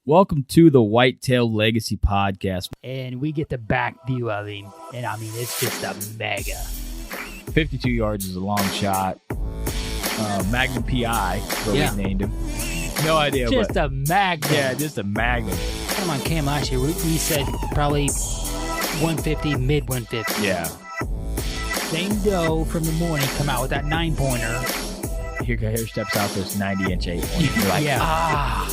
Welcome to the Whitetail Legacy Podcast. And we get the back view of him. And I mean, it's just a mega. 52 yards is a long shot. Magnum PI, what we named him. No idea. Just a magnum. Yeah, just a magnum. Come on, Cam last year, we said probably 150, mid 150. Yeah. Same doe from the morning come out with that 9-pointer. Here steps out this 90-inch 8-pointer. You're like,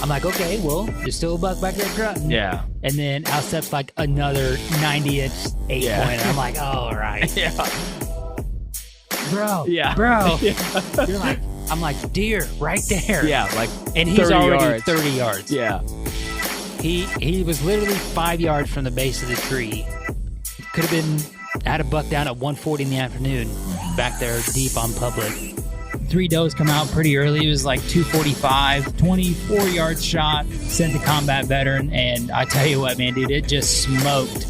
I'm like, okay, well, there's still a buck back there grunting. Yeah. And then out steps like another 90-inch 8-pointer. I'm like, all right. Yeah. Bro. Yeah. Bro. Yeah. You're like, I'm like, deer, right there. Yeah, like and he's 30 already yards. 30 yards. Yeah. He was literally 5 yards from the base of the tree. Could have been had a buck down at 1:40 in the afternoon, back there deep on public. 3 does come out pretty early. It was like 245, 24 yard shot, sent the combat veteran, and I tell you what, man, dude, it just smoked.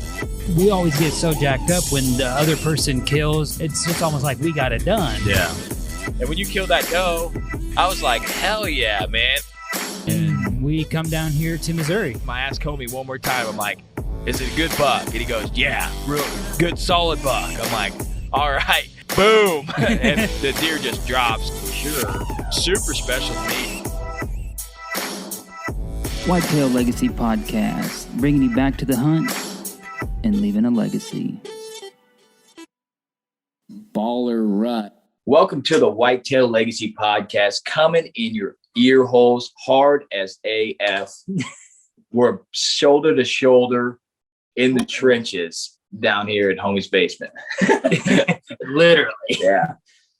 We always get so jacked up when the other person kills. It's just almost like we got it done. Yeah. And when you killed that doe, I was like, hell yeah, man. And we come down here to Missouri. I asked Comey one more time. I'm like, is it a good buck? And he goes, yeah, real good, solid buck. I'm like, all right, boom. And the deer just drops. Sure. Super special meat. Whitetail Legacy Podcast, bringing you back to the hunt and leaving a legacy. Baller Rut. Welcome to the Whitetail Legacy Podcast, coming in your ear holes hard as AF. We're shoulder to shoulder in the trenches down here in Homie's basement. Literally. Yeah.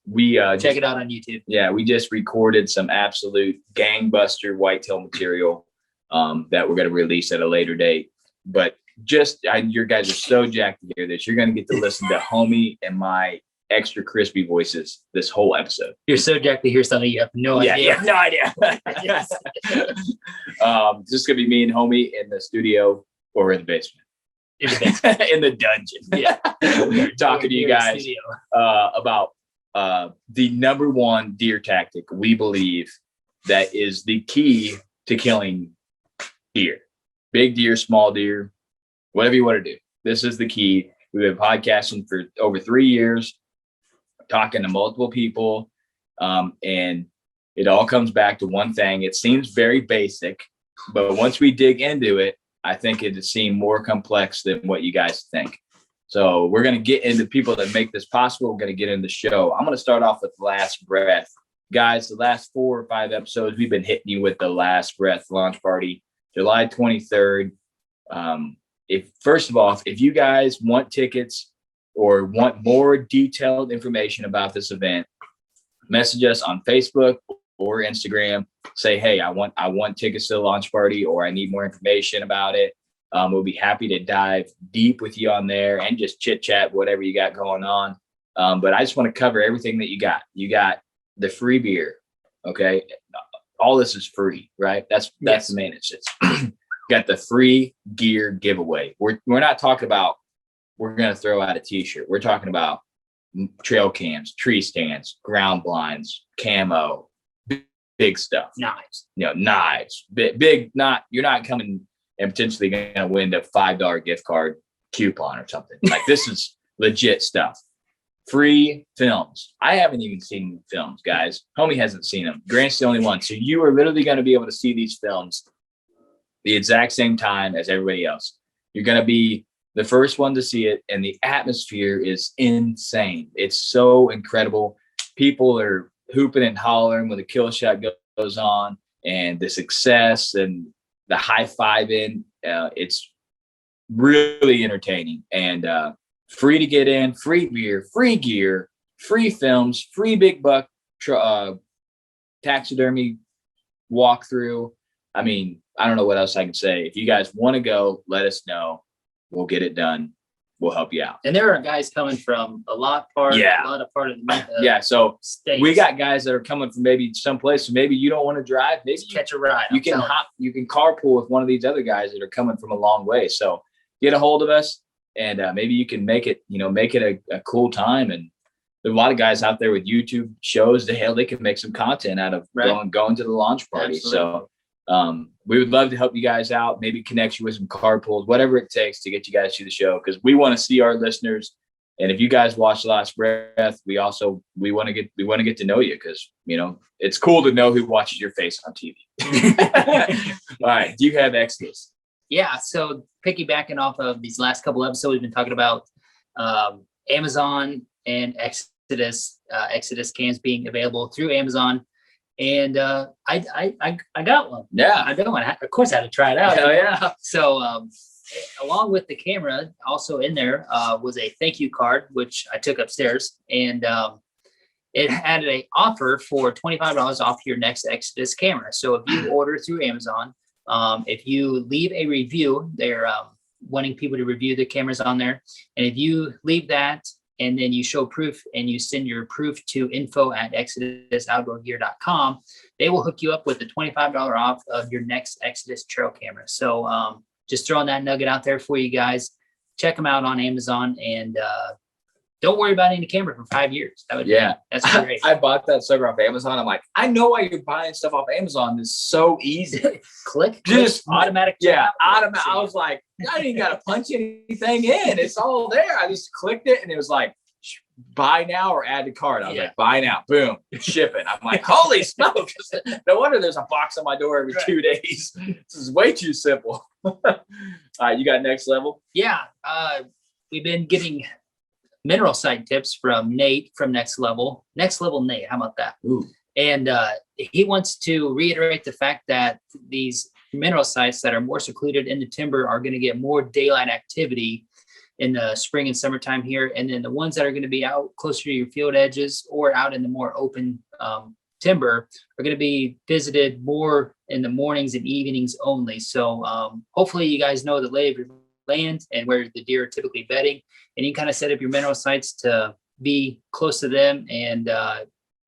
We Check it out on YouTube. Yeah, we just recorded some absolute gangbuster whitetail material that we're going to release at a later date. But your guys are so jacked to hear this. You're going to get to listen to Homie and my extra crispy voices this whole episode. You're so jacked to hear something you have no idea. Yeah, no idea. Yes. This is going to be me and Homie in the studio or in the basement. In the dungeon. Yeah. We're talking to you guys about the number one deer tactic we believe that is the key to killing deer. Big deer, small deer, whatever you want to do. This is the key. We've been podcasting for over 3 years, talking to multiple people, and it all comes back to one thing. It seems very basic, but once we dig into it, I think it seems more complex than what you guys think. So we're going to get into people that make this possible. We're going to get into the show. I'm going to start off with Last Breath. Guys, the last 4 or 5 episodes, we've been hitting you with the Last Breath launch party, July 23rd. First of all, if you guys want tickets or want more detailed information about this event, message us on Facebook or Instagram. Say, hey, I want tickets to the launch party, or I need more information about it. We'll be happy to dive deep with you on there and just chit chat, whatever you got going on. But I just want to cover everything that you got. You got the free beer. Okay. All this is free, right? That's the main instance. Got the free gear giveaway. We're not talking about we're going to throw out a t-shirt. We're talking about trail cams, tree stands, ground blinds, camo, big stuff. Knives. Knives. Big, you're not coming and potentially going to win a $5 gift card coupon or something. Like, this is legit stuff. Free films. I haven't even seen films, guys. Homie hasn't seen them. Grant's the only one. So you are literally going to be able to see these films the exact same time as everybody else. You're going to be the first one to see it, and the atmosphere is insane. It's so incredible. People are hooping and hollering when the kill shot goes on, and the success and the high-fiving. It's really entertaining, and free to get in, free beer, free gear, free films, free big buck taxidermy walkthrough. I mean, I don't know what else I can say. If you guys want to go, let us know. We'll get it done. We'll help you out. And there are guys coming from a lot of part of the so states. We got guys that are coming from maybe someplace. So maybe you don't want to drive. Maybe just catch a ride. You can carpool with one of these other guys that are coming from a long way. So get a hold of us, and maybe you can make it a cool time. And there's a lot of guys out there with YouTube shows. They can make some content out of going to the launch party. Absolutely. So We would love to help you guys out, maybe connect you with some card pulls, whatever it takes to get you guys to the show, because we want to see our listeners. And if you guys watch Last Breath, we want to get to know you, because it's cool to know who watches your face on TV. All right, do you have Exodus? Yeah, so piggybacking off of these last couple episodes, we've been talking about Amazon and Exodus cans being available through Amazon. And I got one. Yeah. I got one. Of course, I had to try it out. Hell yeah. So along with the camera, also in there was a thank you card, which I took upstairs. And it had an offer for $25 off your next Exodus camera. So if you order through Amazon, if you leave a review, they're wanting people to review the cameras on there. And if you leave that and then you show proof and you send your proof to info@ExodusOutdoorGear.com, they will hook you up with the $25 off of your next Exodus trail camera. So just throwing that nugget out there for you guys. Check them out on Amazon, and don't worry about any camera for 5 years. That's great. I bought that sucker off Amazon. I'm like, I know why you're buying stuff off Amazon. It's so easy. click, Just automatic. Yeah, automatic. I was like, I didn't got to punch anything in. It's all there. I just clicked it, and it was like, buy now or add to cart. I was like, buy now. Boom, shipping. I'm like, holy smokes. No wonder there's a box on my door every 2 days. This is way too simple. All right, you got Next Level? Yeah, we've been getting mineral site tips from Nate from Next Level Nate. How about that? Ooh. And he wants to reiterate the fact that these mineral sites that are more secluded in the timber are going to get more daylight activity in the spring and summertime here. And then the ones that are going to be out closer to your field edges or out in the more open timber are going to be visited more in the mornings and evenings only. So hopefully you guys know the lay of your land and where the deer are typically bedding, and you can kind of set up your mineral sites to be close to them and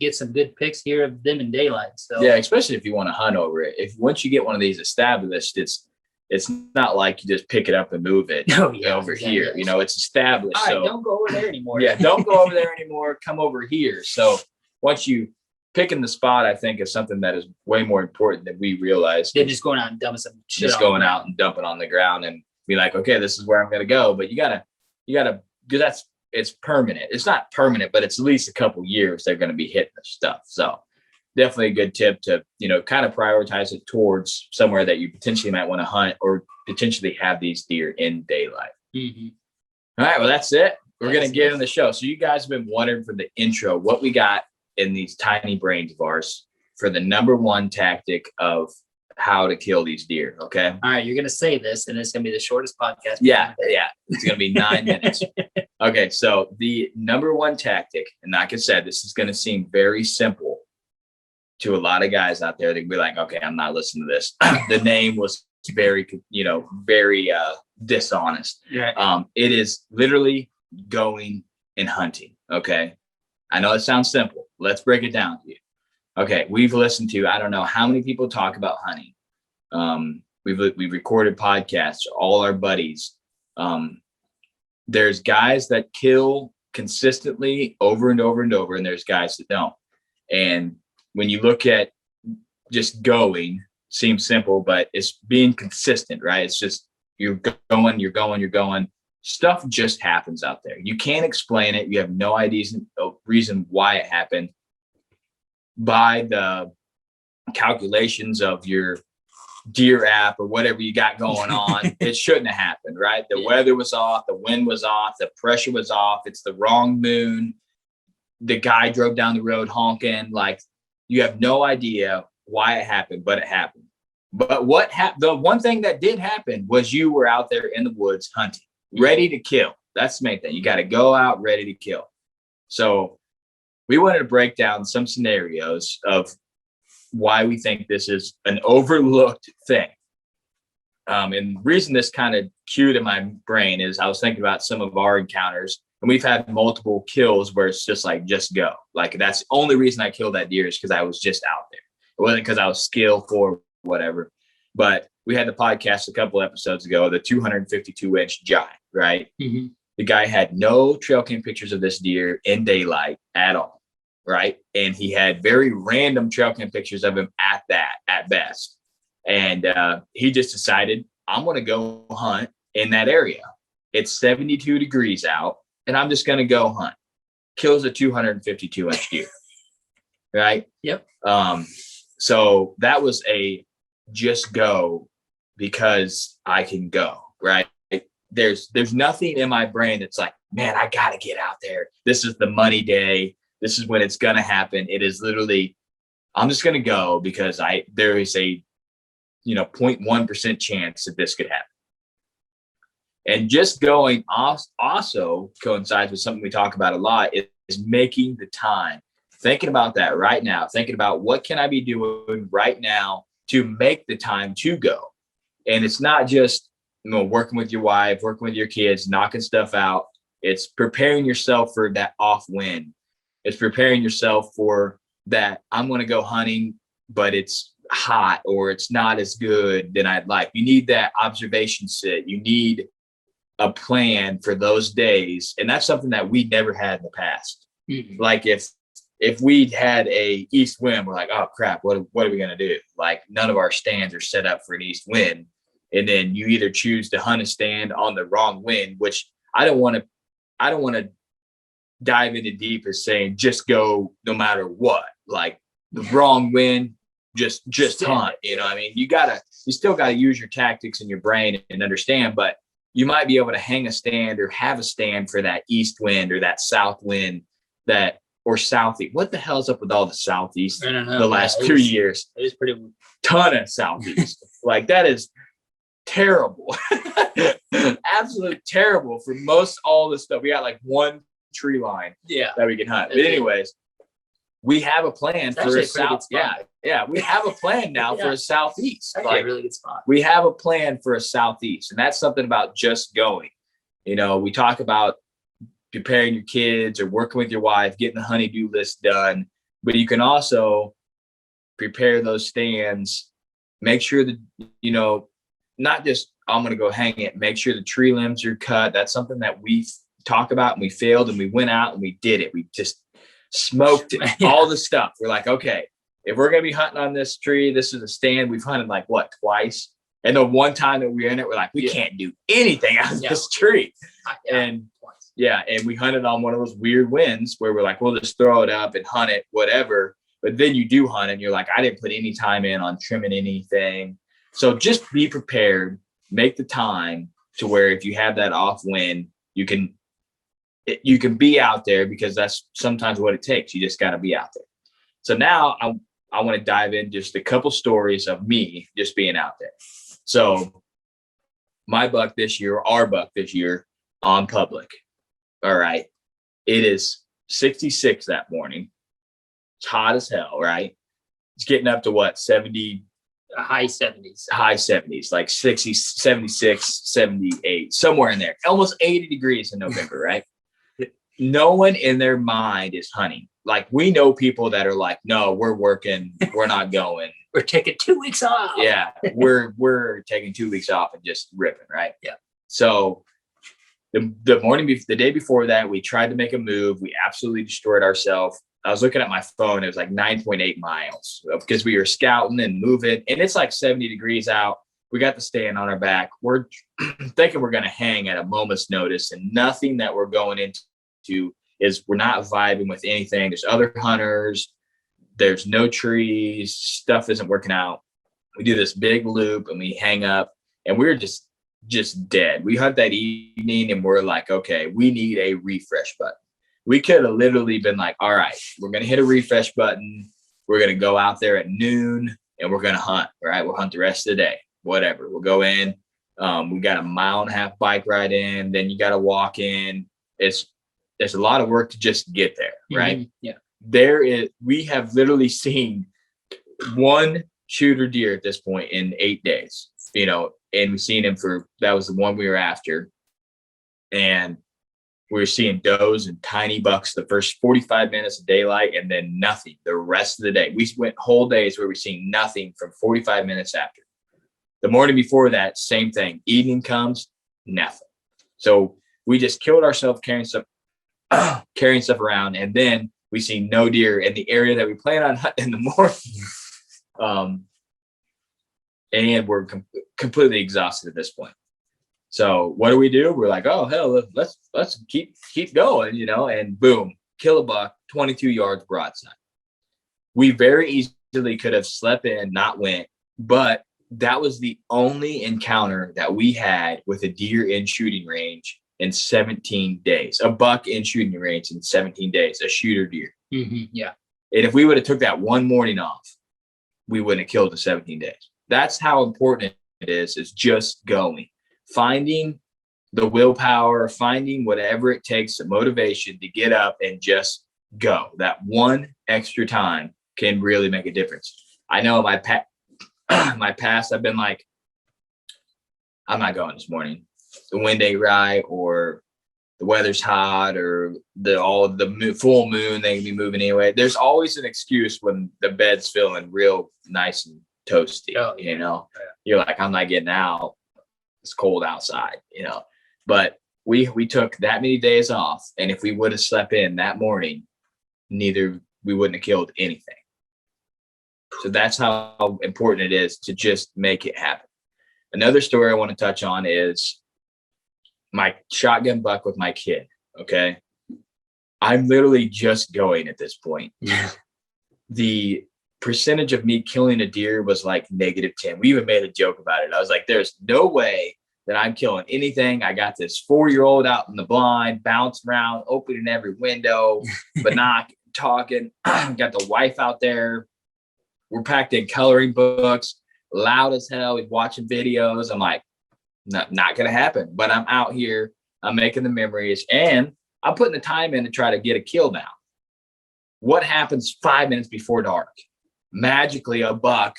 get some good pics here of them in daylight. So yeah, especially if you want to hunt over it. If once you get one of these established, it's not like you just pick it up and move it over here. It's established. All right, don't go over there anymore. Yeah, don't go over there anymore. Come over here. So once you picking the spot, I think, is something that is way more important than we realize. They're just going out and dumping some shit. Just going out and dumping on the ground and be like, okay, this is where I'm going to go. But you gotta, because it's permanent. It's not permanent, but it's at least a couple years they're going to be hitting the stuff. So definitely a good tip to, kind of prioritize it towards somewhere that you potentially might want to hunt or potentially have these deer in daylight. Mm-hmm. All right. Well, that's it. We're going to get in the show. So you guys have been wondering for the intro, what we got in these tiny brains of ours for the number one tactic of how to kill these deer. Okay. All right. You're going to say this, and it's going to be the shortest podcast. Yeah. It's going to be 9 minutes. Okay. So the number one tactic, and like I said, this is going to seem very simple to a lot of guys out there. They'd be like, okay, I'm not listening to this. The name was very dishonest. Right. It is literally going and hunting. Okay. I know it sounds simple. Let's break it down to you. Okay. We've listened to, I don't know how many people talk about hunting. We've recorded podcasts, all our buddies. There's guys that kill consistently over and over and over, and there's guys that don't. And when you look at just going, seems simple, but it's being consistent, right? It's just you're going. Stuff just happens out there. You can't explain it. You have no reason why it happened. By the calculations of your deer app or whatever you got going on, it shouldn't have happened, right? The weather was off, the wind was off, the pressure was off. It's the wrong moon. The guy drove down the road honking. Like, you have no idea why it happened, but it happened. But what happened? The one thing that did happen was you were out there in the woods hunting, ready to kill. That's the main thing. You got to go out ready to kill. So we wanted to break down some scenarios of why we think this is an overlooked thing. And the reason this kind of cued in my brain is I was thinking about some of our encounters, and we've had multiple kills where it's just like, just go. Like, that's the only reason I killed that deer is because I was just out there. It wasn't because I was skilled or whatever. But we had the podcast a couple episodes ago, the 252-inch giant, right? Mm-hmm. The guy had no trail cam pictures of this deer in daylight at all, right? And he had very random trail cam pictures of him at best. And he just decided, I'm going to go hunt in that area. It's 72 degrees out, and I'm just going to go hunt. Kills a 252-inch deer. Right? Yep. So that was a just go because I can go, right? There's nothing in my brain that's like, man, I got to get out there. This is the money day. This is when it's going to happen. It is literally, I'm just going to go because there is a, 0.1% chance that this could happen. And just going also coincides with something we talk about a lot is making the time. Thinking about that right now, thinking about what can I be doing right now to make the time to go. And it's not just, working with your wife, working with your kids, knocking stuff out. It's preparing yourself for that off win. It's preparing yourself for that. I'm going to go hunting, but it's hot or it's not as good than I'd like. You need that observation sit. You need a plan for those days. And that's something that we never had in the past. Mm-hmm. Like if we'd had a east wind, we're like, oh crap, what are we going to do? Like none of our stands are set up for an east wind. And then you either choose to hunt a stand on the wrong wind, which I don't want to dive into deep as saying, just go no matter what, like the wrong wind, just hunt, I mean, you still got to use your tactics and your brain and understand, but you might be able to hang a stand or have a stand for that east wind or that south wind or southeast. What the hell's up with all the southeast? I don't know. The last 2 years, It was pretty. ton of southeast. Like that is terrible. Absolutely terrible for most all this stuff. We got like one tree line that we can hunt. But anyways, we have a plan for a south. Yeah. We have a plan now for a southeast. Like a really good spot. We have a plan for a southeast, and that's something about just going. We talk about preparing your kids or working with your wife, getting the honey-do list done, but you can also prepare those stands. Make sure that not just I'm going to go hang it. Make sure the tree limbs are cut. That's something that we talk about, and we failed, and we went out and we did it. We just smoked it. All the stuff. We're like, okay, if we're going to be hunting on this tree, this is a stand we've hunted like twice. And the one time that we were in it, we're like, we can't do anything out of this tree. And we hunted on one of those weird winds where we're like, we'll just throw it up and hunt it, whatever. But then you do hunt and you're like, I didn't put any time in on trimming anything. So just be prepared, make the time to where if you have that off wind, you can be out there, because that's sometimes what it takes. You just got to be out there. So now I want to dive in just a couple stories of me just being out there. So our buck this year on public. All right. It is 66 that morning. It's hot as hell, right? It's getting up to 70, high 70s, like 60, 76, 78, somewhere in there, almost 80 degrees in November, right? No one in their mind is hunting. Like we know people that are like, no, we're working. We're not going. We're taking 2 weeks off. Yeah. We're taking 2 weeks off and just ripping. Right. Yeah. So the day before that, we tried to make a move. We absolutely destroyed ourselves. I was looking at my phone. It was like 9.8 miles because we were scouting and moving, and it's like 70 degrees out. We got the stand on our back. We're thinking we're going to hang at a moment's notice, and nothing that we're going into is we're not vibing with anything. There's other hunters. There's no trees. Stuff isn't working out. We do this big loop and we hang up, and we're just dead. We hunt that evening and we're like, okay, we need a refresh button. We could have literally been like, all right, we're going to hit a refresh button. We're going to go out there at noon and we're going to hunt. All right. We'll hunt the rest of the day, whatever. We'll go in. We got a 1.5 mile bike ride in. Then you got to walk in. There's a lot of work to just get there. Right. Mm-hmm. Yeah. We have literally seen one shooter deer at this point in 8 days, and we've seen him that was the one we were after. And we were seeing does and tiny bucks the first 45 minutes of daylight, and then nothing the rest of the day. We went whole days where we're seeing nothing from 45 minutes after. The morning before that, same thing. Evening comes, nothing. So we just killed ourselves carrying stuff around, and then we see no deer in the area that we plan on hunting in the morning. and we're completely exhausted at this point. So what do? We're like, oh hell, let's keep going, you know, and boom, kill a buck, 22 yards broadside. We very easily could have slept in, not went, but that was the only encounter that we had with a deer in shooting range in 17 days, a buck in shooting range in 17 days, a shooter deer. Yeah. And if we would have took that one morning off, we wouldn't have killed in 17 days. That's how important it is just going, finding the willpower, finding whatever it takes, the motivation to get up and just go. That one extra time can really make a difference. I know my past, I've been like, I'm not going this morning. The wind ain't right, or the weather's hot, or the full moon, they can be moving anyway. There's always an excuse when the bed's feeling real nice and toasty. Oh, yeah. You know, you're like, I'm not getting out. It's cold outside, you know. But we took that many days off, and if we would have slept in that morning, we wouldn't have killed anything. So that's how important it is to just make it happen. Another story I want to touch on is my shotgun buck with my kid. Okay. I'm literally just going at this point. The percentage of me killing a deer was like -10. We even made a joke about it. I was like, there's no way that I'm killing anything. I got this 4-year-old out in the blind, bouncing around, opening every window, but not talking. Got the wife out there. We're packed in coloring books, loud as hell. We're watching videos. I'm like, not going to happen. But I'm out here. I'm making the memories, and I'm putting the time in to try to get a kill now. What happens 5 minutes before dark? Magically, a buck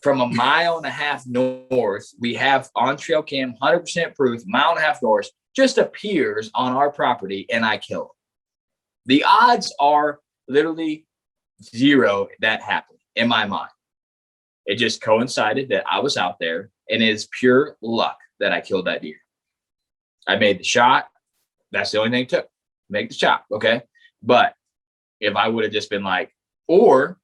from 1.5 miles north, we have on trail cam, 100% proof, 1.5 miles north, just appears on our property, and I kill him. The odds are literally 0 that happened in my mind. It just coincided that I was out there, and it is pure luck that I killed that deer. I made the shot. That's the only thing it took. Make the shot. Okay. But if I would have just been like, or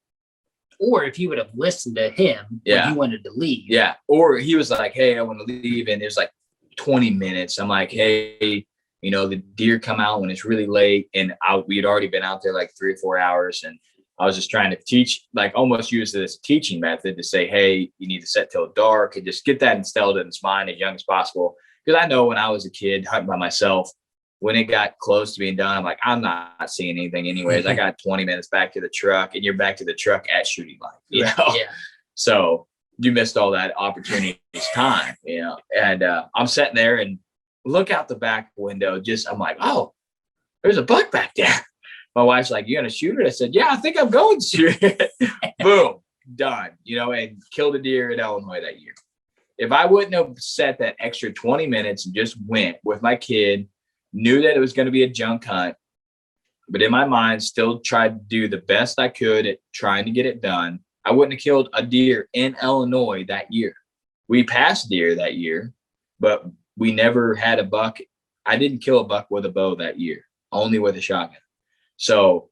if you would have listened to him when you wanted to leave. Yeah. Or he was like, hey, I want to leave. And it was like 20 minutes. I'm like, hey, you know, the deer come out when it's really late. And we had already been out there like 3 or 4 hours. And I was just trying to teach, like almost use it as a teaching method to say, hey, you need to set till dark, and just get that instilled in his mind as young as possible. Because I know when I was a kid hunting by myself, when it got close to being done, I'm like, I'm not seeing anything anyways. I got 20 minutes back to the truck, and you're back to the truck at shooting light, you know? Yeah. So you missed all that opportunity time, you know? And I'm sitting there and look out the back window. I'm like, oh, there's a buck back there. My wife's like, you gonna shoot it? I said, yeah, I think I'm going to shoot it. Boom, done, you know, and killed a deer in Illinois that year. If I wouldn't have set that extra 20 minutes and just went with my kid, knew that it was going to be a junk hunt, but in my mind, still tried to do the best I could at trying to get it done, I wouldn't have killed a deer in Illinois that year. We passed deer that year, but we never had a buck. I didn't kill a buck with a bow that year, only with a shotgun. So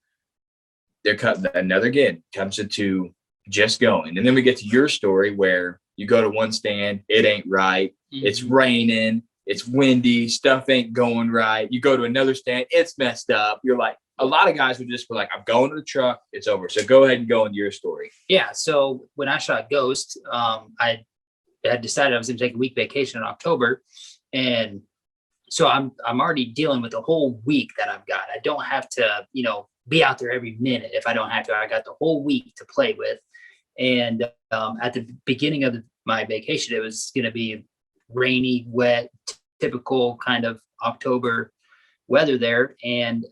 they're cutting another again, comes into just going. And then we get to your story where you go to one stand, it ain't right. Mm-hmm. It's raining, it's windy, stuff ain't going right. You go to another stand, it's messed up. You're like, a lot of guys would just be like, I'm going to the truck, it's over. So go ahead and go into your story. Yeah. So when I shot Ghost, I had decided I was going to take a week vacation in October. And so I'm already dealing with the whole week that I've got. I don't have to, you know, be out there every minute if I don't have to. I got the whole week to play with. And at the beginning of my vacation, it was going to be rainy, wet, typical kind of October weather there. And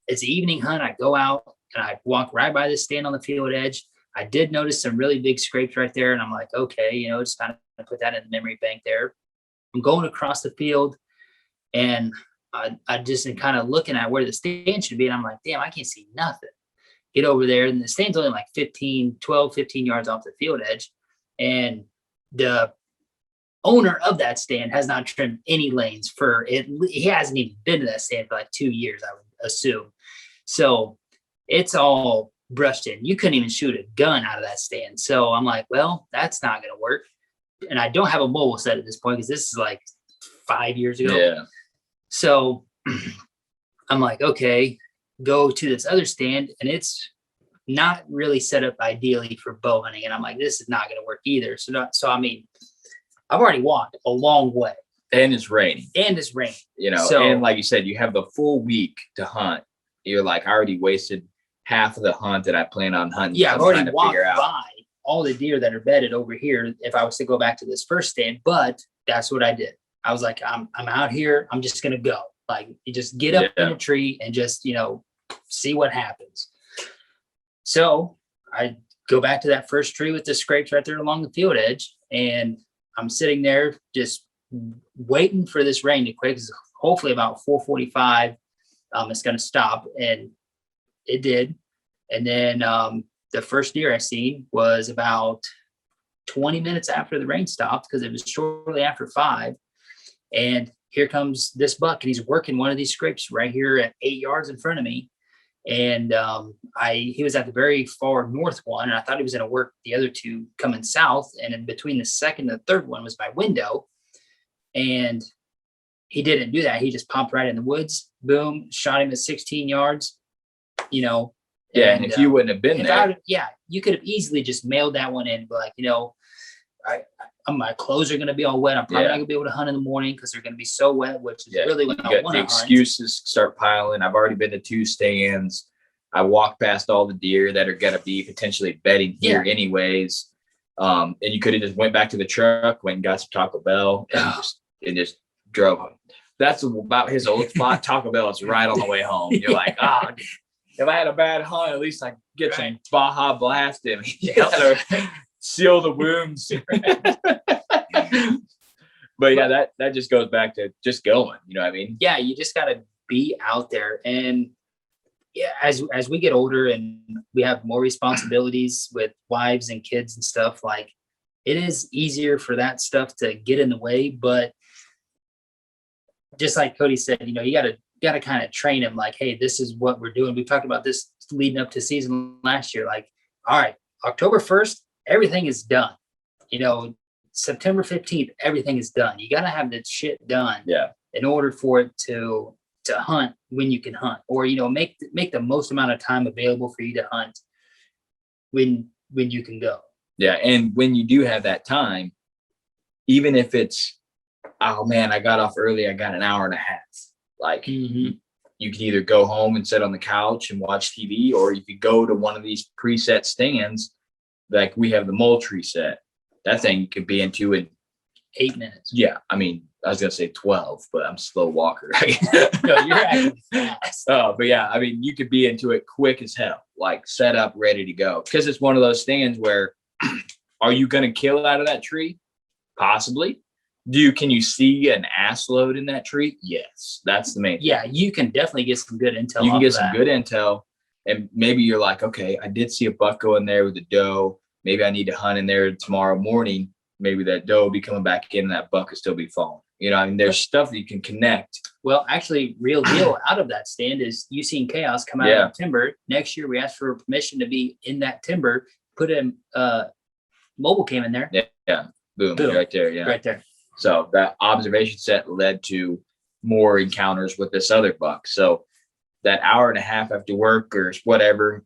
it's an evening hunt. I go out and I walk right by the stand on the field edge. I did notice some really big scrapes right there. And I'm like, okay, you know, just kind of put that in the memory bank there. I'm going across the field, and I just am kind of looking at where the stand should be. And I'm like, damn, I can't see nothing. Get over there. And the stand's only like 15 yards off the field edge. And the owner of that stand has not trimmed any lanes for it. He hasn't even been to that stand for like 2 years, I would assume. So it's all brushed in. You couldn't even shoot a gun out of that stand. So I'm like, well, that's not going to work. And I don't have a mobile set at this point because this is like 5 years ago. Yeah. So I'm like, okay, go to this other stand, and it's not really set up ideally for bow hunting. And I'm like, this is not going to work either. So I mean, I've already walked a long way. And it's raining. You know, And like you said, you have the full week to hunt. You're like, I already wasted half of the hunt that I plan on hunting. Yeah, I've already walked by all the deer that are bedded over here if I was to go back to this first stand, but that's what I did. I was like, I'm out here. I'm just going to go. Like, you just get up in a tree and just, see what happens. So I go back to that first tree with the scrapes right there along the field edge. And I'm sitting there just waiting for this rain to quit. Because hopefully about 4:45, it's going to stop. And it did. And then the first deer I seen was about 20 minutes after the rain stopped, because it was shortly after 5. And here comes this buck, and he's working one of these scrapes right here at 8 yards in front of me. And he was at the very far north one, and I thought he was going to work the other two coming south. And in between the second and the third one was my window. And he didn't do that. He just popped right in the woods. Boom, shot him at 16 yards, Yeah, and if you wouldn't have been there. You could have easily just mailed that one in. But my clothes are going to be all wet. I'm probably not going to be able to hunt in the morning because they're going to be so wet, which is really when I want to hunt. The excuses start piling. I've already been to 2 stands. I walked past all the deer that are going to be potentially bedding here anyways. And you could have just went back to the truck, went and got some Taco Bell, and just drove home. That's about his old spot. Taco Bell is right on the way home. You're like, if I had a bad hunt, at least I get some Baja Blast in me. Seal the wounds. But that just goes back to just going, you know what I mean? Yeah, you just got to be out there. And as we get older and we have more responsibilities with wives and kids and stuff, like, it is easier for that stuff to get in the way. But just like Cody said, you got to kind of train him, like, hey, this is what we're doing. We talked about this leading up to season last year. Like, all right, October 1st, everything is done. September 15th, everything is done. You got to have that shit done in order for it to hunt when you can hunt, or, make the most amount of time available for you to hunt when you can go. Yeah. And when you do have that time, even if it's, oh man, I got off early, I got an hour and a half. Like, you can either go home and sit on the couch and watch TV, or you could go to one of these preset stands. Like, we have the Moultrie set. That thing you could be into in 8 minutes. Yeah. I mean, I was going to say 12, but I'm a slow walker. No, you're actually fast. But yeah, I mean, you could be into it quick as hell, like set up, ready to go. Because it's one of those stands where, are you going to kill out of that tree? Possibly. Can you see an ass load in that tree? Yes. That's the main thing. Yeah, you can definitely get some good intel. You can get some good intel. And maybe you're like, okay, I did see a buck go in there with a doe. Maybe I need to hunt in there tomorrow morning. Maybe that doe will be coming back in and that buck will still be falling. There's stuff that you can connect. Well, actually, real deal out of that stand is You Seen Chaos come out of the timber. Next year, we asked for permission to be in that timber, put a mobile cam in there. Yeah. Boom. Right there. Yeah. Right there. So that observation set led to more encounters with this other buck. So that hour and a half after work or whatever,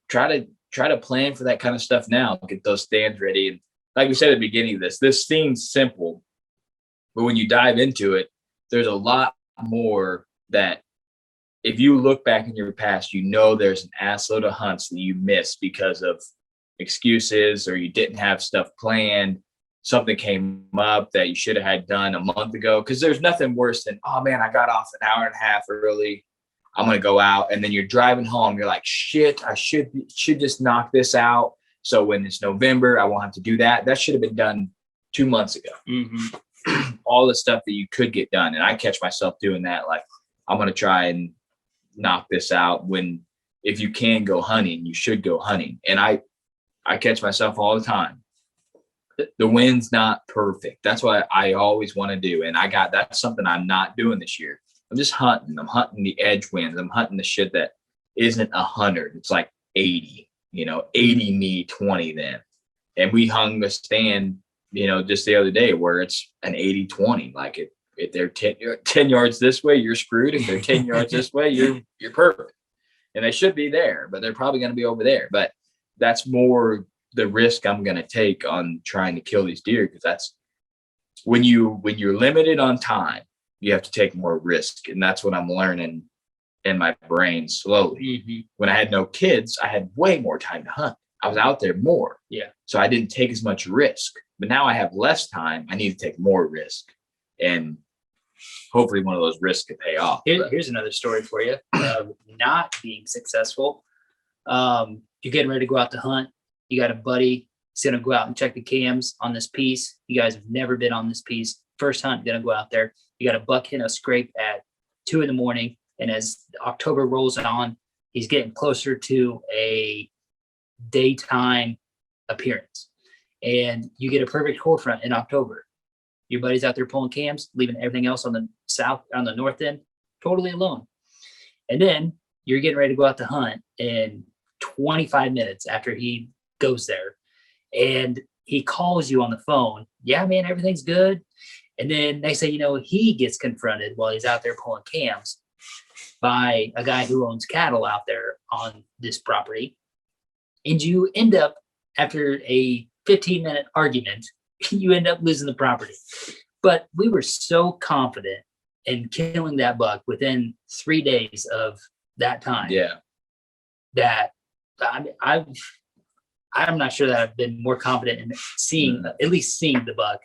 try to plan for that kind of stuff now. Get those stands ready. And like we said at the beginning of this seems simple, but when you dive into it, there's a lot more that if you look back in your past, there's an assload of hunts that you missed because of excuses, or you didn't have stuff planned. Something came up that you should have had done a month ago. Because there's nothing worse than, oh man, I got off an hour and a half early. I'm going to go out. And then you're driving home. You're like, shit, I should just knock this out. So when it's November, I won't have to do that. That should have been done 2 months ago. All the stuff that you could get done. And I catch myself doing that. Like, I'm going to try and knock this out, when if you can go hunting, you should go hunting. And I catch myself all the time. The wind's not perfect. That's what I always want to do. And that's something I'm not doing this year. I'm just hunting. I'm hunting the edge winds. I'm hunting the shit that isn't 100. It's like 80. 80 me, 20 them. And we hung the stand, just the other day where it's an 80-20. Like if they're 10 yards this way, you're screwed. If they're 10 yards this way, you're perfect. And they should be there, but they're probably going to be over there. But that's more the risk I'm going to take on trying to kill these deer, because that's when you're limited on time, you have to take more risk. And that's what I'm learning in my brain slowly. Mm-hmm. When I had no kids, I had way more time to hunt. I was out there more. Yeah. So I didn't take as much risk. But now I have less time. I need to take more risk. And hopefully one of those risks could pay off. Here's another story for you of not being successful. You're getting ready to go out to hunt. You got a buddy. He's going to go out and check the cams on this piece. You guys have never been on this piece. First hunt, going to go out there. You got a buck hitting a scrape at 2 a.m. And as October rolls on, he's getting closer to a daytime appearance. And you get a perfect core front in October. Your buddy's out there pulling cams, leaving everything else on the north end, totally alone. And then you're getting ready to go out to hunt, and 25 minutes after he goes there, and he calls you on the phone. Yeah, man, everything's good. And then they say, he gets confronted while he's out there pulling cams by a guy who owns cattle out there on this property. And you end up, after a 15-minute argument, you end up losing the property. But we were so confident in killing that buck within 3 days of that time. Yeah. That I'm not sure that I've been more confident in seeing, at least seeing the buck.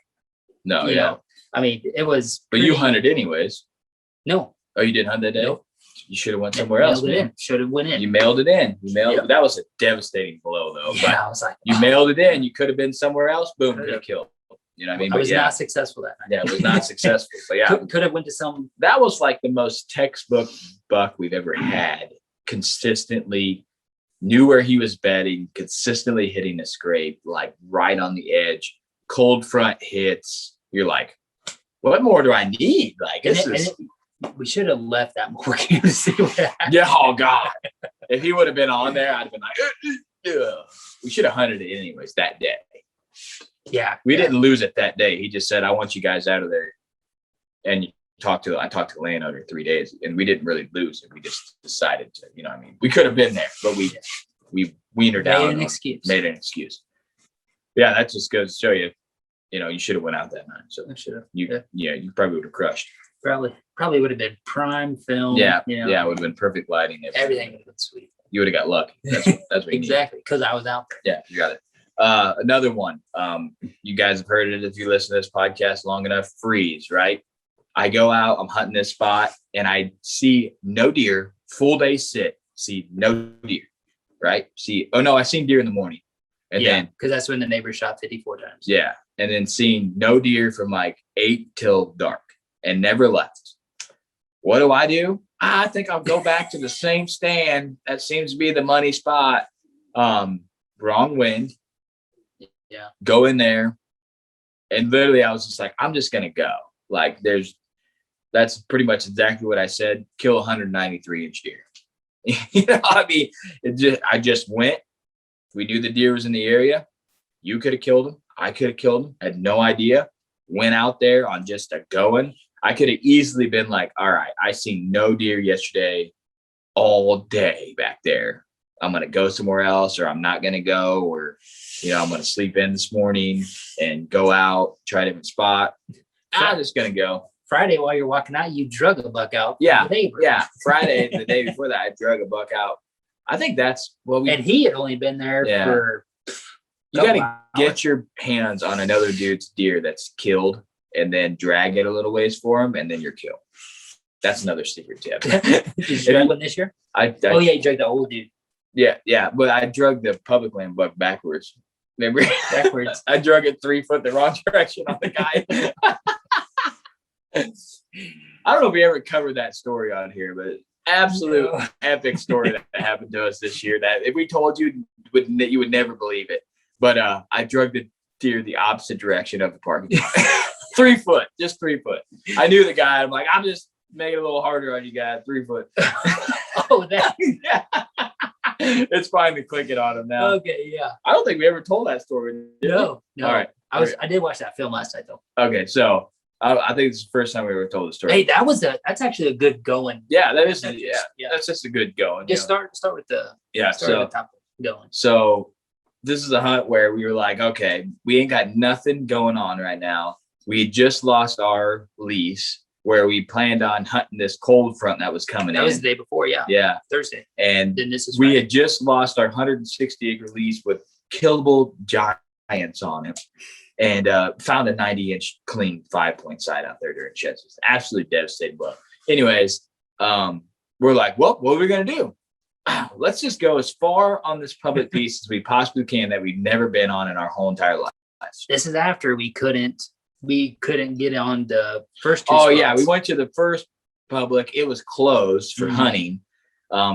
No, You yeah. know, I mean, it was. But you hunted anyways. No. Oh, you didn't hunt that day? Nope. You should have went somewhere else, man. Should have went in. You mailed it in. Yeah. That was a devastating blow, though. Yeah, I was like, But you mailed it in. You could have been somewhere else. Boom, Could've. could have killed. You know what I mean? I But was yeah, not successful that night. yeah, it was not successful. But yeah, Could have went to some. that was like the most textbook buck we've ever had. Consistently knew where he was bedding, consistently hitting a scrape, like right on the edge, cold front hits. You're like, what more do I need? Like, this is. We should have left that more game to see what happened. Yeah, oh God. If he would have been on there, I'd have been like, ugh. We should have hunted it anyways that day. Yeah. We didn't lose it that day. He just said, I want you guys out of there. And I talked to the landowner 3 days, and we didn't really lose it. We just decided to, we could have been there, but we weaned her down. Made an excuse. Yeah, that just goes to show you, you should have went out that night. So I should have. you probably would have crushed. Probably would have been prime film. Yeah, it would have been perfect lighting. Everything would have been sweet. You would have got lucky. That's what you need. Exactly, because I was out there. Yeah, you got it. Another one. You guys have heard it if you listen to this podcast long enough. Freeze, right? I go out, I'm hunting this spot, and I see no deer, full day sit, see no deer, right? I seen deer in the morning. And then, because that's when the neighbor shot 54 times. yeah. And then seeing no deer from like 8 till dark and never left. What do? I think I'll go back to the same stand. That seems to be the money spot. Wrong wind. Yeah. Go in there. And literally I was just like, I'm just going to go. Like that's pretty much exactly what I said. Kill 193-inch deer. I just went. We knew the deer was in the area. You could have killed him. I could have killed him. Had no idea. Went out there on just a going. I could have easily been like, all right, I seen no deer yesterday all day back there. I'm going to go somewhere else, or I'm not going to go, or, I'm going to sleep in this morning and go out, try a different spot. I'm just going to go. Friday, while you're walking out, you drug a buck out. Yeah. from the neighbor. Yeah. Friday, the day before that, I drug a buck out. I think that's what And he had only been there Yeah. for. you got to hours. get your hands on another dude's deer that's killed and then drag it a little ways for him, and then you're killed. That's another secret tip. Did you drag one this year? I You dragged the old dude yeah, but I drug the public land buck backwards. Remember? backwards. I drug it 3 foot the wrong direction on the guy. I don't know if we ever covered that story on here, but absolute epic story that happened to us this year. That if we told you, you would never believe it. But I drug the deer the opposite direction of the parking lot. 3 foot, just 3 foot. I knew the guy. I'm like, I'm just making it a little harder on you guys. 3 foot. Oh, that. Yeah. It's fine to click it on him now. Okay, yeah. I don't think we ever told that story. did we? No. All right. I did watch that film last night though. Okay, so I think it's the first time we ever told the story. Hey, that's actually a good going. Yeah, that is. That's- Yeah, yeah. that's just a good going. Just start with the Yeah. start So with the top going. So this is a hunt where we were like, okay, we ain't got nothing going on right now. We just lost our lease where we planned on hunting this cold front that was coming That in. was the day before, yeah. Yeah. Thursday. And Then this is we Friday. had just lost our 160 acre lease with killable giants on it and found a 90-inch clean 5-point sight out there during sheds. It's absolutely devastating. But anyways, we're like, well, what are we going to do? Let's just go as far on this public piece as we possibly can that we've never been on in our whole entire lives. This is after we couldn't get on the first two Oh spots. yeah, we went to the first public. It was closed for Mhm. hunting,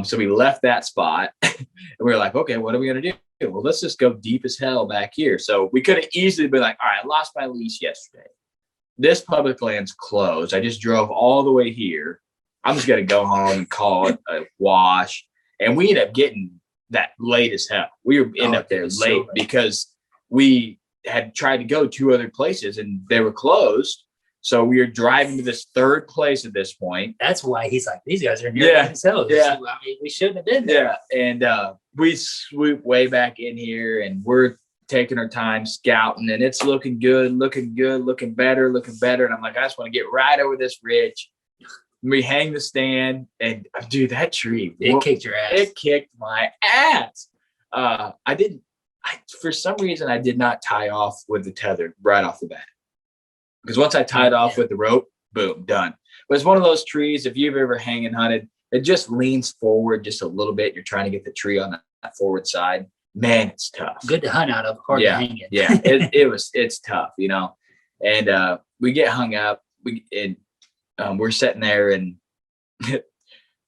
so we left that spot. And we were like, okay, what are we gonna do? Well, let's just go deep as hell back here. So we could have easily been like, all right, I lost my lease yesterday. This public land's closed. I just drove all the way here. I'm just gonna go home and call it a wash. And we ended up getting that late as hell. We were ended up there it's late so late. because we had tried to go 2 other places and they were closed. So we were driving to this third place at this point. That's why he's like, these guys are here Yeah, by themselves. yeah. I mean, we shouldn't have been there. Yeah. And we swoop way back in here and we're taking our time scouting and it's looking good, looking better. And I'm like, I just want to get right over this ridge. We hang the stand and dude, that tree, It kicked your ass. it kicked my ass. For some reason, I did not tie off with the tether right off the bat. Because once I tied off with the rope, boom, done. But it's one of those trees, if you've ever hang and hunted, it just leans forward just a little bit. You're trying to get the tree on that forward side. Man, it's tough. Good to hunt out of, hard Yeah, to hang it. Yeah, it's tough, you know. And we get hung up. We're sitting there and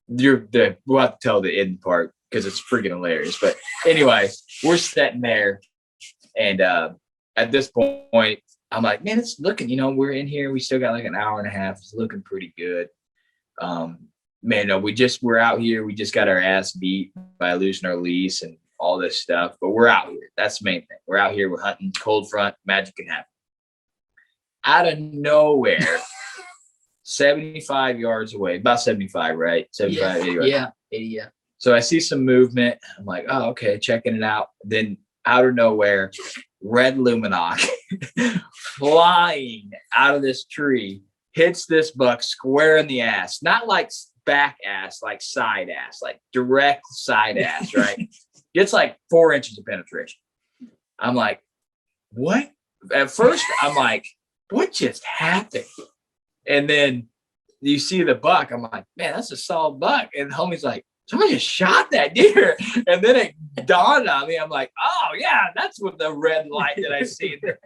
we'll have to tell the end part because it's freaking hilarious. But anyway, we're sitting there and at this point, I'm like, man, it's looking, we're in here. We still got like an hour and a half. It's looking pretty good. Man, no, we're out here. We just got our ass beat by losing our lease and all this stuff, but we're out here. That's the main thing. We're out here. We're hunting cold front. Magic can happen. Out of nowhere, 75 yards away, about 75, right? 75, 80 yards. Yeah, 80, yeah. So I see some movement. I'm like, oh, okay, checking it out. Then out of nowhere, red Luminoc flying out of this tree, hits this buck square in the ass. Not like back ass, like side ass, like direct side ass, right? Gets like 4 inches of penetration. I'm like, what? At first, I'm like, what just happened? And then you see the buck. I'm like, man, that's a solid buck. And the homie's like, somebody just shot that deer. And then it dawned on me. I'm like, oh, yeah, that's what the red light that I see there.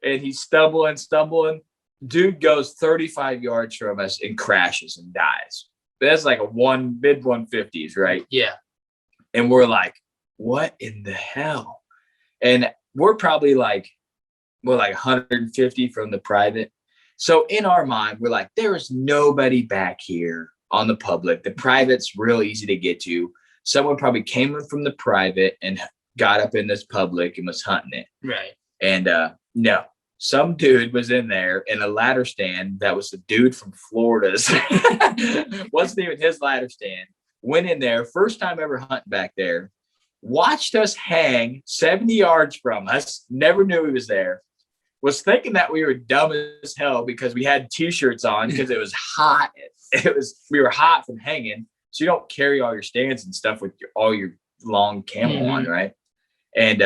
And he's stumbling. Dude goes 35 yards from us and crashes and dies. That's like a mid 150s, right? Yeah. And we're like, what in the hell? And we're probably like 150 from the private. So in our mind, we're like, there is nobody back here on the public. The private's real easy to get to. Someone probably came in from the private and got up in this public and was hunting it. Right. And no, some dude was in there in a ladder stand. That was the dude from Florida's. Wasn't even his ladder stand. Went in there, first time ever hunting back there. Watched us hang 70 yards from us. Never knew he was there. Was thinking that we were dumb as hell because we had t-shirts on because it was hot. We were hot from hanging. So you don't carry all your stands and stuff with all your long camo on, right? And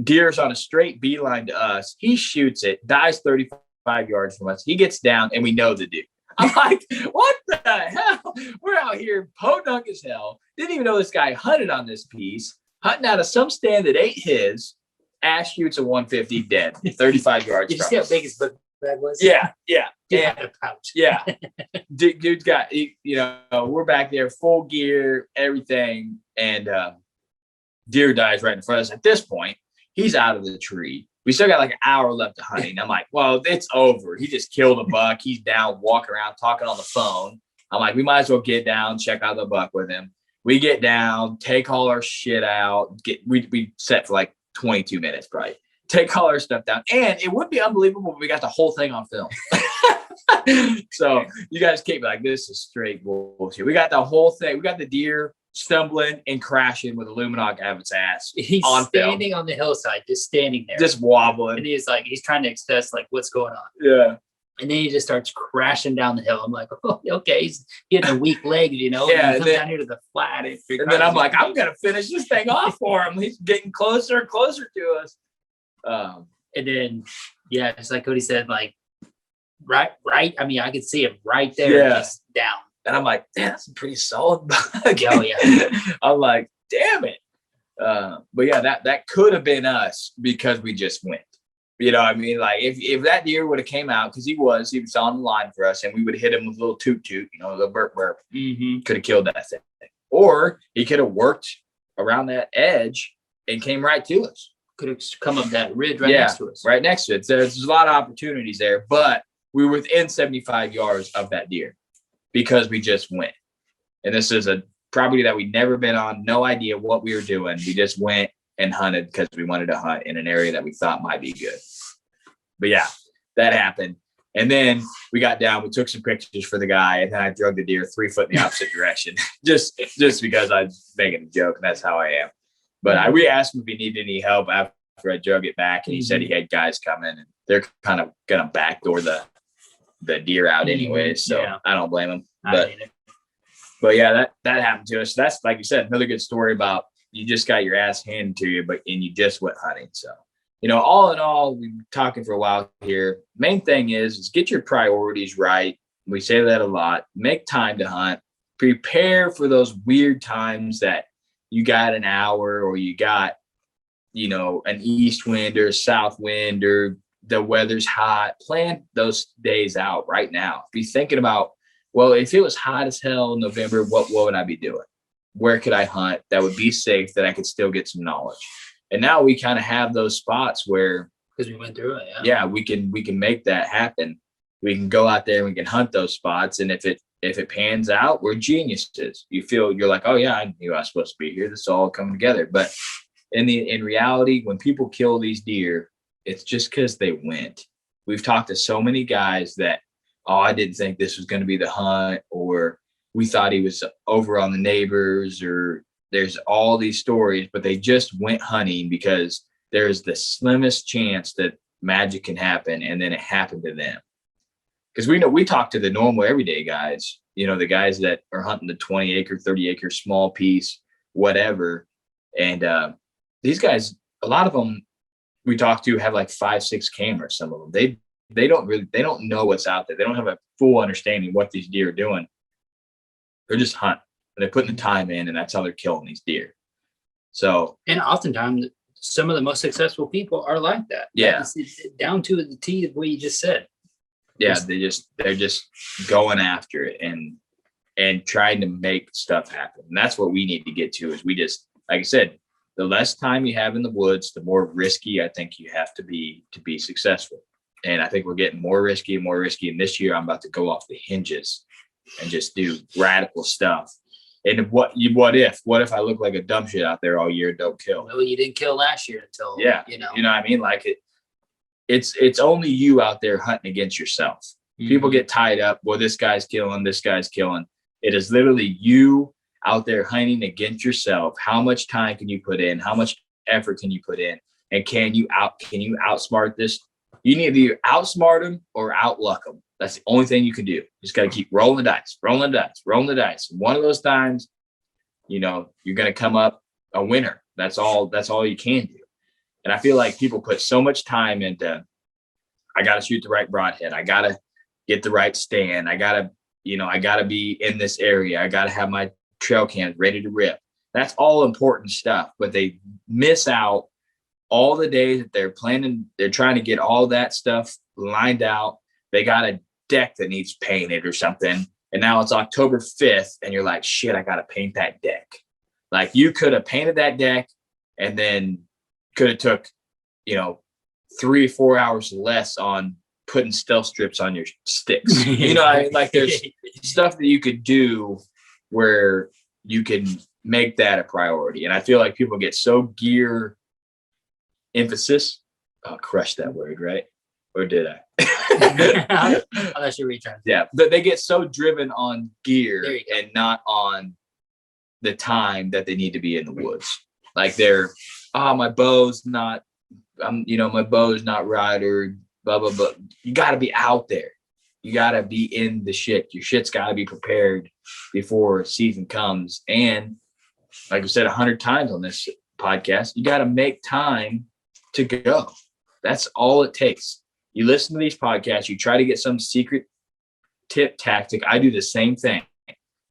deer's on a straight beeline to us. He shoots it, dies 35 yards from us. He gets down and we know the dude. I'm like, what the hell? We're out here podunk as hell. Didn't even know this guy hunted on this piece, hunting out of some stand that ain't his. Ash shoots a 150 dead, 35 yards. Did you see how big his book bag was? Yeah. He had a pouch. Yeah. Dude's got, we're back there, full gear, everything. And deer dies right in front of us. At this point, he's out of the tree. We still got like an hour left of hunting. I'm like, well, it's over. He just killed a buck. He's down, walking around, talking on the phone. I'm like, we might as well get down, check out the buck with him. We get down, take all our shit out. We set for like 22 minutes, probably. Take all our stuff down, and it would be unbelievable if we got the whole thing on film. So you guys can't be like, this is straight bullshit. We got the whole thing. We got the deer stumbling and crashing with a Lumenok out of its ass. He's on standing film. on the hillside, just standing there. Just wobbling. And he's trying to assess like what's going on. Yeah. And then he just starts crashing down the hill. I'm like, oh, okay, he's getting a weak leg, you know. Yeah, and he comes down here to the flat. And then I'm like, I'm gonna finish this thing off for him. He's getting closer and closer to us. And then, yeah, it's like Cody said, like, right. I mean, I could see him right there, Yeah. just down. And I'm like, damn, that's a pretty solid bug. Oh, yeah. I'm like, damn it. But yeah, that could have been us because we just went. You know what I mean? Like if that deer would have came out, because he was on the line for us, and we would have hit him with a little toot, you know, a little burp, Mm-hmm. could have killed that thing. Or he could have worked around that edge and came right to us. Could have come up that ridge right next to us. Right next to it. So there's a lot of opportunities there, but we were within 75 yards of that deer because we just went. And this is a property that we'd never been on, no idea what we were doing. We just went and hunted because we wanted to hunt in an area that we thought might be good. But yeah, that happened. And then we got down, we took some pictures for the guy, and then I drug the deer 3 foot in the opposite direction, just because I was making a joke, and that's how I am. But we asked him if he needed any help after I drug it back, and he said he had guys coming, and they're kind of gonna backdoor the deer out anyways. So Yeah. I don't blame him. I mean, But yeah, that happened to us. That's, like you said, another good story about you just got your ass handed to you, and you just went hunting. So, you know, all in all, we've been talking for a while here. Main thing is get your priorities right. We say that a lot. Make time to hunt. Prepare for those weird times that you got an hour, or you got, you know, an east wind or a south wind, or the weather's hot. Plan those days out right now. Be thinking about, well, if it was hot as hell in November, what would I be doing? Where could I hunt that would be safe, that I could still get some knowledge? And now we kind of have those spots where, because we went through it. yeah, we can make that happen. We can go out there and we can hunt those spots. And if it pans out, we're geniuses. You're like, oh yeah, I knew I was supposed to be here. This is all coming together. But in reality, when people kill these deer, it's just because they went. We've talked to so many guys that, oh, I didn't think this was going to be the hunt, or we thought he was over on the neighbors, or there's all these stories, but they just went hunting because there's the slimmest chance that magic can happen, and then it happened to them. Because we talk to the normal everyday guys, you know, the guys that are hunting the 20 acre, 30 acre small piece, whatever. And these guys, a lot of them we talk to have like 5-6 cameras. Some of them, they don't know what's out there. They don't have a full understanding what these deer are doing. They're just hunting, and they're putting the time in, and that's how they're killing these deer. So, And oftentimes, some of the most successful people are like that. Yeah. It's down to the T of what you just said. yeah, they're just going after it and trying to make stuff happen. And that's what we need to get to, is we just, like I said, the less time you have in the woods, the more risky I think you have to be successful. And I think we're getting more risky and more risky. And this year I'm about to go off the hinges and just do radical stuff. And what if I look like a dumb shit out there all year and don't kill? Well, you didn't kill last year until, Yeah. you know. You know what I mean? Like it's only you out there hunting against yourself. People get tied up. Well, this guy's killing. It is literally you out there hunting against yourself. How much time can you put in? How much effort can you put in? And can you outsmart this? You need to either outsmart them or outluck them. That's the only thing you can do. You just got to keep rolling the dice. One of those times, you know, you're going to come up a winner. That's all you can do. And I feel like people put so much time into, I got to shoot the right broadhead. I got to get the right stand. I got to be in this area. I got to have my trail cams ready to rip. That's all important stuff, but they miss out all the days that they're planning. They're trying to get all that stuff lined out. They got a deck that needs painted or something. And now it's October 5th and you're like, shit, I got to paint that deck. Like, you could have painted that deck and then could have took, 3 or 4 hours less on putting stealth strips on your sticks. You know, like there's stuff that you could do where you can make that a priority. And I feel like people get so gear emphasis. Oh, crush that word, right? Or did I? Unless you're retrying. Yeah, but they get so driven on There gear you go. and not on the time that they need to be in the woods. Like they're, my bow's not, my bow's not right, or blah, blah, blah. You got to be out there. You got to be in the shit. Your shit's got to be prepared before season comes. And like I said 100 times on this podcast, you got to make time to go. That's all it takes. You listen to these podcasts, you try to get some secret tip tactic. I do the same thing.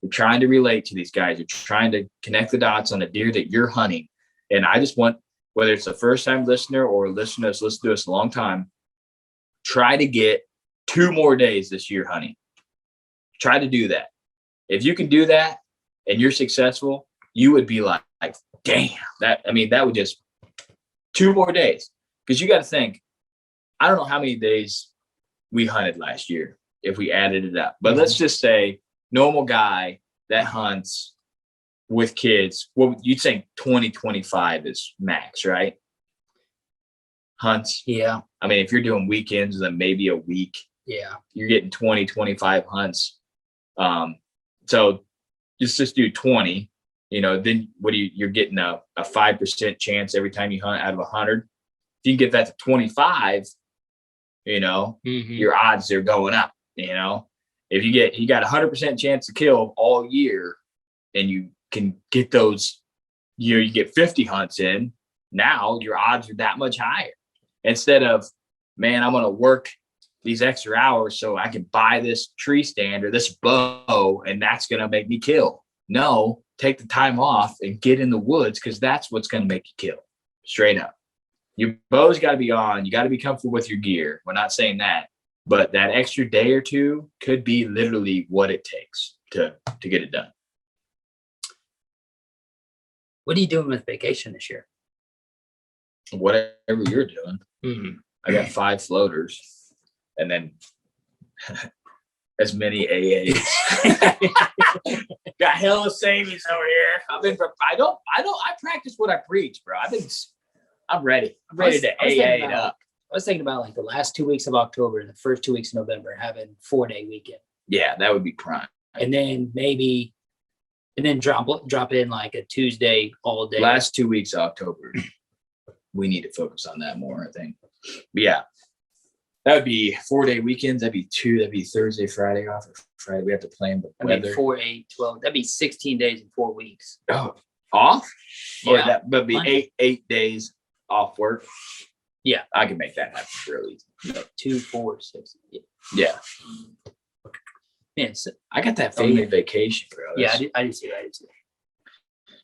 You're trying to relate to these guys. You're trying to connect the dots on a deer that you're hunting. And I just want, whether it's a first time listener or a listener that's listened to us a long time, try to get 2 more days this year hunting. Try to do that. If you can do that and you're successful, you would be like damn, that would just 2 more days. Because you got to think, I don't know how many days we hunted last year if we added it up. But let's just say normal guy that hunts with kids, well, you'd think 2025 is max, right? Hunts. Yeah. I mean, if you're doing weekends, then maybe a week, Yeah. you're getting 20, 25 hunts. So just do 20, then you're getting a 5% chance every time you hunt out of 100. If you can get that to 25, your odds are going up. If you got 100% chance to kill all year, and you can get those, you get 50 hunts in, now your odds are that much higher. Instead of, man, I'm going to work these extra hours so I can buy this tree stand or this bow, and that's going to make me kill. No, take the time off and get in the woods, because that's what's going to make you kill. Straight up. Your bow's got to be on. You got to be comfortable with your gear. We're not saying that, but that extra day or 2 could be literally what it takes to get it done. What are you doing with vacation this year? Whatever you're doing. I got 5 floaters and then as many AAs. Got hella savings over here. I practice what I preach, bro. I'm ready. I'm ready to AA it up. I was thinking about like the last 2 weeks of October and the first 2 weeks of November having 4-day weekend. Yeah, that would be prime. And then drop in like a Tuesday all day. Last 2 weeks of October, we need to focus on that more, I think. But yeah, that would be 4-day weekends. That'd be Thursday, Friday off. Or Friday, we have to plan the weather. 4, 8, 12. That'd be 16 days in 4 weeks. Oh, off? Or Yeah. that would be 8 days off work. Yeah. I can make that happen real easy. 2, 4, 6. Yeah. Yeah, so, I got that family vacation, bro. I did see that.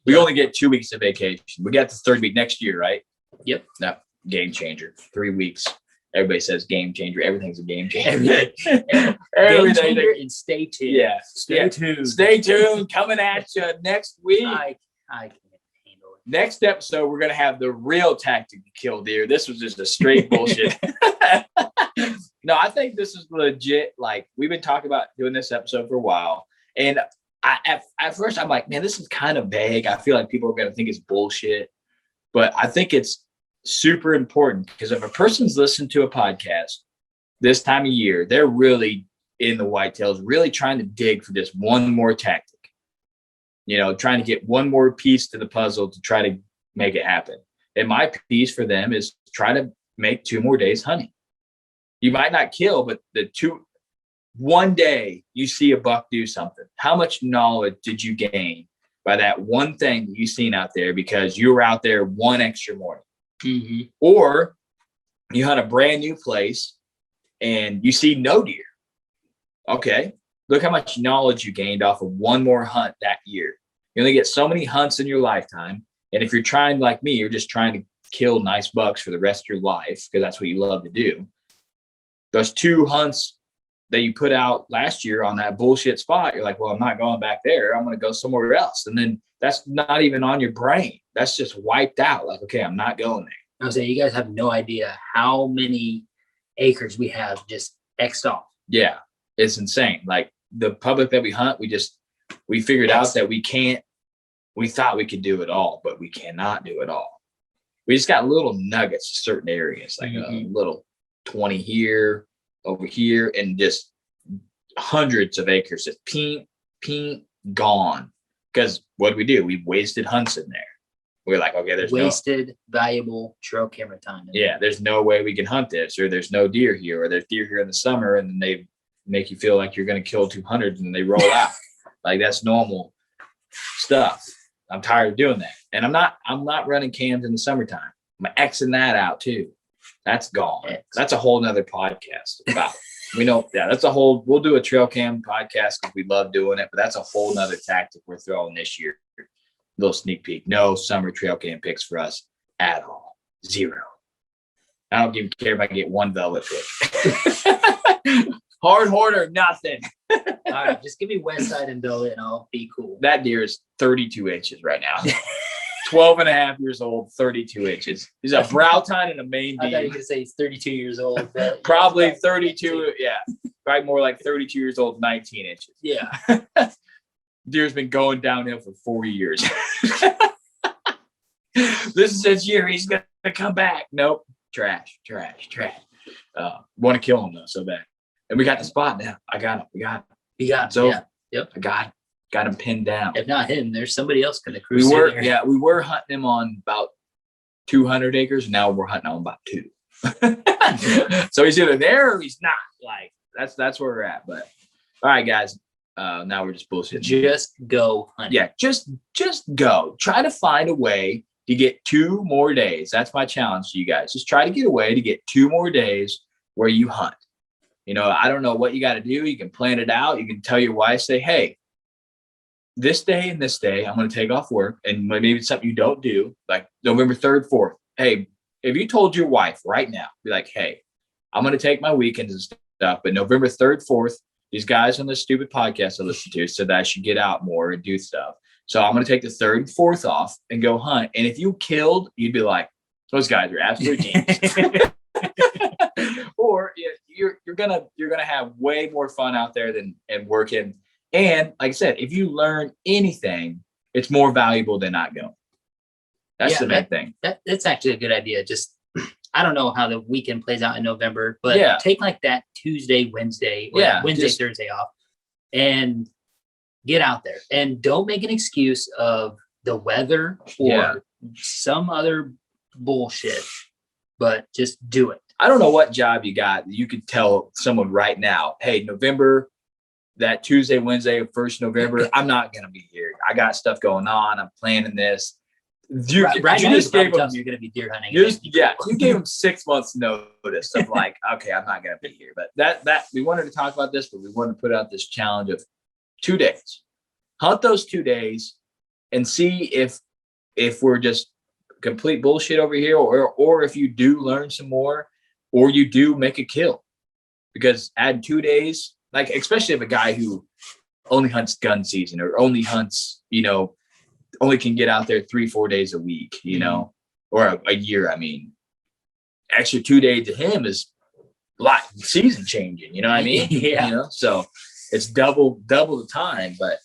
We only get 2 weeks of vacation. We got the 3rd week next year, right? Yep. No, game changer. 3 weeks. Everybody says game changer. Everything's a game changer. Game Everything. changer, and stay tuned. Yeah. Stay tuned. Stay tuned. Coming at you next week. I can't handle it. Next episode, we're going to have the real tactic to kill deer. This was just a straight bullshit. No, I think this is legit. Like, we've been talking about doing this episode for a while. And at first, I'm like, man, this is kind of vague. I feel like people are going to think it's bullshit. But I think it's super important, because if a person's listened to a podcast this time of year, they're really in the whitetails, really trying to dig for just one more tactic. Trying to get one more piece to the puzzle to try to make it happen. And my piece for them is try to make 2 more days hunting. You might not kill, but one day you see a buck do something. How much knowledge did you gain by that one thing that you seen out there because you were out there one extra morning? Mm-hmm. Or you hunt a brand new place and you see no deer. Okay, look how much knowledge you gained off of one more hunt that year. You only get so many hunts in your lifetime. And if you're trying like me, you're just trying to kill nice bucks for the rest of your life because that's what you love to do. Those 2 hunts that you put out last year on that bullshit spot, you're like, well, I'm not going back there. I'm going to go somewhere else. And then that's not even on your brain. That's just wiped out. Like, okay, I'm not going there. I was saying, you guys have no idea how many acres we have just X'd off. Yeah, it's insane. Like the public that we hunt, we figured out that we can't we thought we could do it all, but we cannot do it all. We just got little nuggets, certain areas, like a little 20 here, over here, and just hundreds of acres of pink, gone. Because what do? We wasted hunts in there. We're like, okay, there's wasted valuable trail camera time. There's no way we can hunt this, or there's no deer here, or there's deer here in the summer, and then they make you feel like you're going to kill 200 and they roll out. Like, that's normal stuff. I'm tired of doing that. And I'm not running cams in the summertime. I'm Xing that out too. That's gone. That's a whole nother podcast about we'll do a trail cam podcast because we love doing it, but that's a whole nother tactic we're throwing this year. Little sneak peek. No summer trail cam picks for us at all. 0. I don't even care if I get one velvet pick. Hard horn or nothing. All right, just give me west side and velvet and I'll be cool. That deer is 32 inches right now. 12 and a half years old, 32 inches. He's a brow tine and a main I thought you deer. were going to say he's 32 years old. But Probably 32. Yeah. Probably more like 32 years old, 19 inches. Yeah. Deer's been going downhill for 4 years. This is his year. He's going to come back. Nope. Trash. Want to kill him though, so bad. And we got the spot now. I got him. We got him. You got him. So Yeah. Yep. I got him pinned down. If not him, there's somebody else going to cruise. We through there. we were hunting him on about 200 acres. Now we're hunting on about 2. So he's either there or he's not. Like, that's where we're at. But all right, guys. Now we're just bullshitting. Just go hunting. Yeah, just go. Try to find a way to get 2 more days. That's my challenge to you guys. Just try to get a way to get 2 more days where you hunt. You know, I don't know what you got to do. You can plan it out. You can tell your wife, say, hey, this day and this day, I'm going to take off work. And maybe it's something you don't do, like November 3rd, 4th. Hey, if you told your wife right now, be like, hey, I'm going to take my weekends and stuff, but November 3rd, 4th, these guys on this stupid podcast I listen to said that I should get out more and do stuff. So I'm going to take the 3rd and 4th off and go hunt. And if you killed, you'd be like, those guys are absolute genius. Or you're gonna have way more fun out there and working. And like I said, if you learn anything, it's more valuable than not going. That's the main thing. That's actually a good idea. Just, I don't know how the weekend plays out in November, but take like that Tuesday, Wednesday, or Wednesday, Thursday off and get out there. And don't make an excuse of the weather or some other bullshit, but just do it. I don't know what job you got. You could tell someone right now, hey, November, that Tuesday, Wednesday, 1st November, I'm not going to be here. I got stuff going on. I'm planning this. You just gave them, you're going to be deer hunting. You gave them 6 months notice of like, okay, I'm not going to be here. But that we wanted to talk about this, but we wanted to put out this challenge of 2 days. Hunt those 2 days and see if we're just complete bullshit over here, or if you do learn some more, or you do make a kill. Because add 2 days, like especially if a guy who only hunts gun season or only hunts, only can get out there 3-4 days a week, or a year. I mean, extra 2 days to him is a lot season changing. You know what I mean? Yeah. So it's double the time. But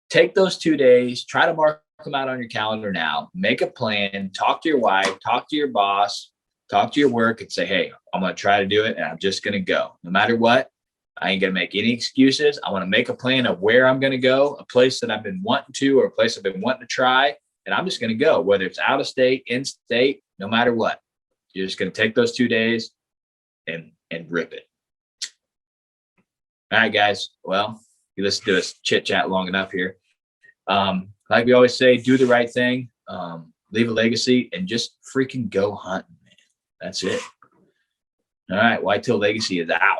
take those 2 days, try to mark them out on your calendar now. Make a plan. Talk to your wife. Talk to your boss. Talk to your work and say, hey, I'm going to try to do it, and I'm just going to go. No matter what, I ain't going to make any excuses. I want to make a plan of where I'm going to go, a place that I've been wanting to, or a place I've been wanting to try, and I'm just going to go, whether it's out of state, in state, no matter what. You're just going to take those 2 days and rip it. All right, guys. Well, you listen to us chit-chat long enough here. Like we always say, do the right thing, leave a legacy, and just freaking go hunting. That's it. All right. Whitetail Legacy is out.